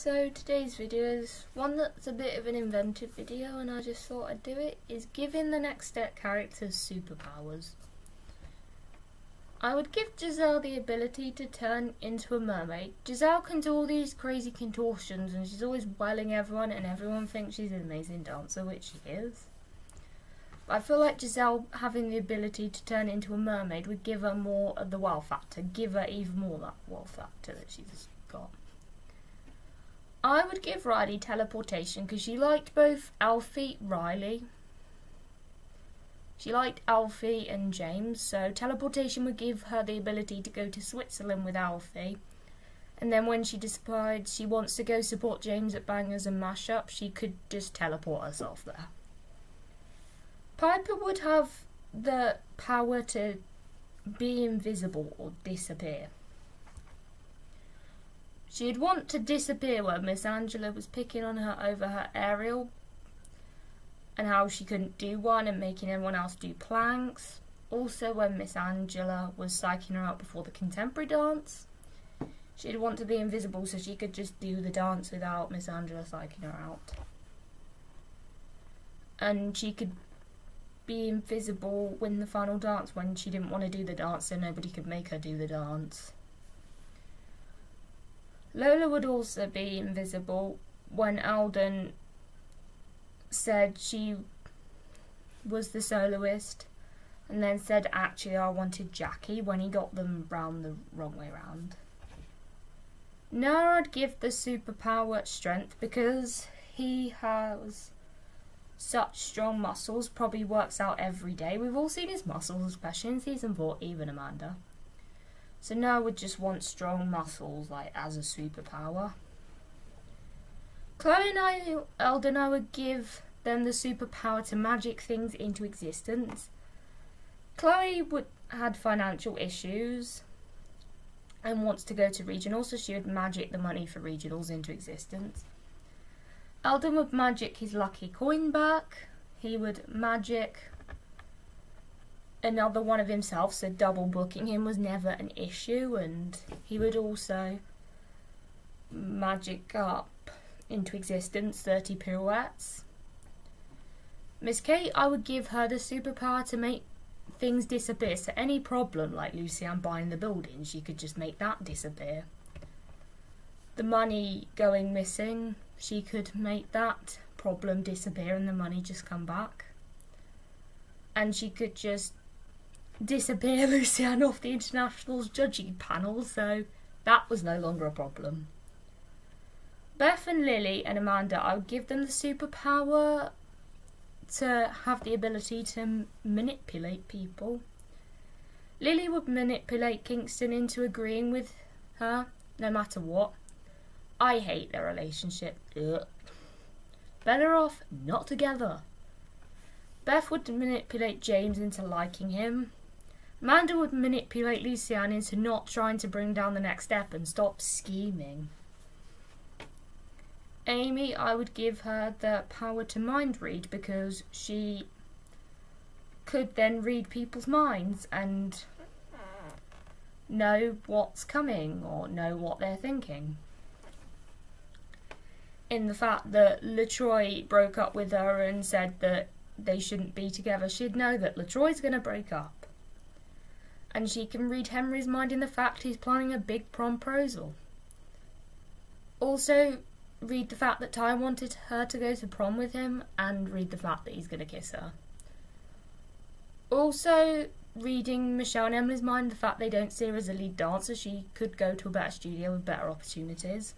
So today's video is one that's a bit of an inventive video, and I just thought I'd do it, is giving the next step characters superpowers. I would give Giselle the ability to turn into a mermaid. Giselle can do all these crazy contortions and she's always wailing everyone, and everyone thinks she's an amazing dancer, which she is. But I feel like Giselle having the ability to turn into a mermaid would give her more of the wow factor, give her even more that wow factor that she's got. I would give Riley teleportation because she liked both Riley. She liked Alfie and James, so teleportation would give her the ability to go to Switzerland with Alfie. And then when she decides she wants to go support James at Bangers and Mashup, she could just teleport herself there. Piper would have the power to be invisible or disappear. She'd want to disappear when Miss Angela was picking on her over her aerial and how she couldn't do one and making everyone else do planks. Also when Miss Angela was psyching her out before the contemporary dance. She'd want to be invisible so she could just do the dance without Miss Angela psyching her out. And she could be invisible in the final dance when she didn't want to do the dance so nobody could make her do the dance. Lola would also be invisible when Alden said she was the soloist and then said actually I wanted Jackie when he got them round the wrong way round. Noah I'd give the superpower strength because he has such strong muscles, probably works out every day. We've all seen his muscles, especially in season 4, even Amanda. So Noah would just want strong muscles, like, as a superpower. Chloe and Eldon, I would give them the superpower to magic things into existence. Chloe had financial issues and wants to go to regionals, so she would magic the money for regionals into existence. Eldon would magic his lucky coin back. He would magic another one of himself, so double booking him was never an issue, and he would also magic up into existence 30 pirouettes. Miss Kate, I would give her the superpower to make things disappear, so any problem like Lucianne buying the building, she could just make that disappear. The money going missing, she could make that problem disappear and the money just come back. And she could just disappear Lucianne off the International's judging panel, so that was no longer a problem. Beth and Lily and Amanda, I would give them the superpower to have the ability to manipulate people. Lily would manipulate Kingston into agreeing with her, no matter what. I hate their relationship. Ugh. Better off not together. Beth would manipulate James into liking him. Amanda would manipulate Lucianne into not trying to bring down the next step and stop scheming. Amy, I would give her the power to mind read because she could then read people's minds and know what's coming or know what they're thinking. In the fact that LaTroy broke up with her and said that they shouldn't be together, she'd know that LaTroy's going to break up. And she can read Henry's mind in the fact he's planning a big promposal. Also, read the fact that Ty wanted her to go to prom with him, and read the fact that he's going to kiss her. Also, reading Michelle and Emily's mind, the fact they don't see her as a lead dancer, she could go to a better studio with better opportunities.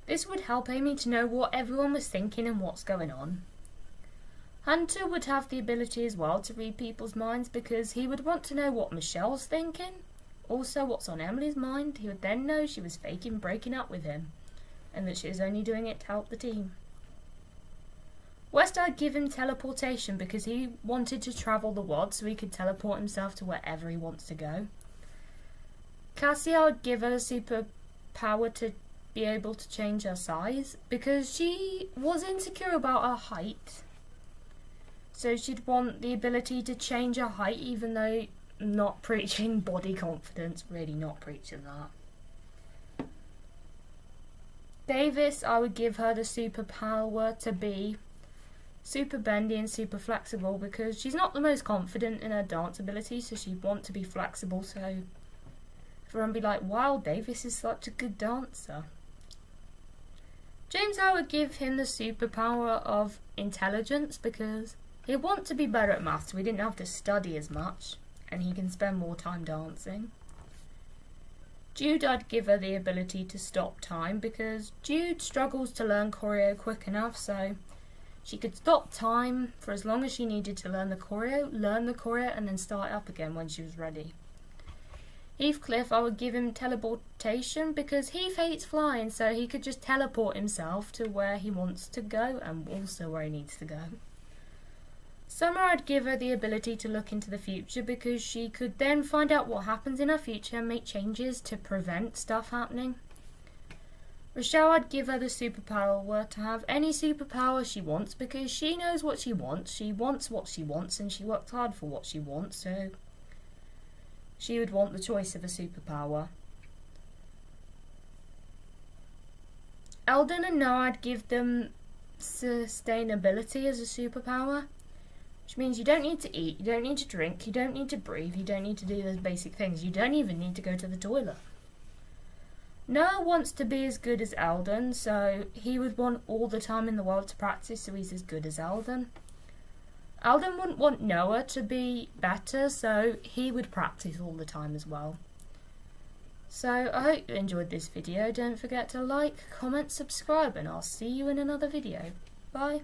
This would help Amy to know what everyone was thinking and what's going on. Hunter would have the ability as well to read people's minds because he would want to know what Michelle's thinking. Also what's on Emily's mind. He would then know she was faking breaking up with him and that she was only doing it to help the team. West, I'd give him teleportation because he wanted to travel the world so he could teleport himself to wherever he wants to go. Cassie, I would give her a superpower to be able to change her size because she was insecure about her height. So she'd want the ability to change her height, even though not preaching body confidence, really not preaching that. Davis, I would give her the superpower to be super bendy and super flexible, because she's not the most confident in her dance ability, so she'd want to be flexible, so everyone would be like, wow, Davis is such a good dancer. James, I would give him the superpower of intelligence, because he'd want to be better at maths, so he didn't have to study as much, and he can spend more time dancing. Jude, I'd give her the ability to stop time, because Jude struggles to learn choreo quick enough, so she could stop time for as long as she needed to learn the choreo, and then start up again when she was ready. Heathcliff, I would give him teleportation, because Heath hates flying, so he could just teleport himself to where he wants to go and also where he needs to go. Summer, I'd give her the ability to look into the future, because she could then find out what happens in her future and make changes to prevent stuff happening. Rochelle, I'd give her the superpower to have any superpower she wants, because she knows what she wants what she wants, and she worked hard for what she wants, so she would want the choice of a superpower. Eldon and Noah, I'd give them sustainability as a superpower, which means you don't need to eat, you don't need to drink, you don't need to breathe, you don't need to do those basic things, you don't even need to go to the toilet. Noah wants to be as good as Eldon, so he would want all the time in the world to practice, so he's as good as Eldon. Eldon wouldn't want Noah to be better, so he would practice all the time as well. So I hope you enjoyed this video. Don't forget to like, comment, subscribe, and I'll see you in another video. Bye.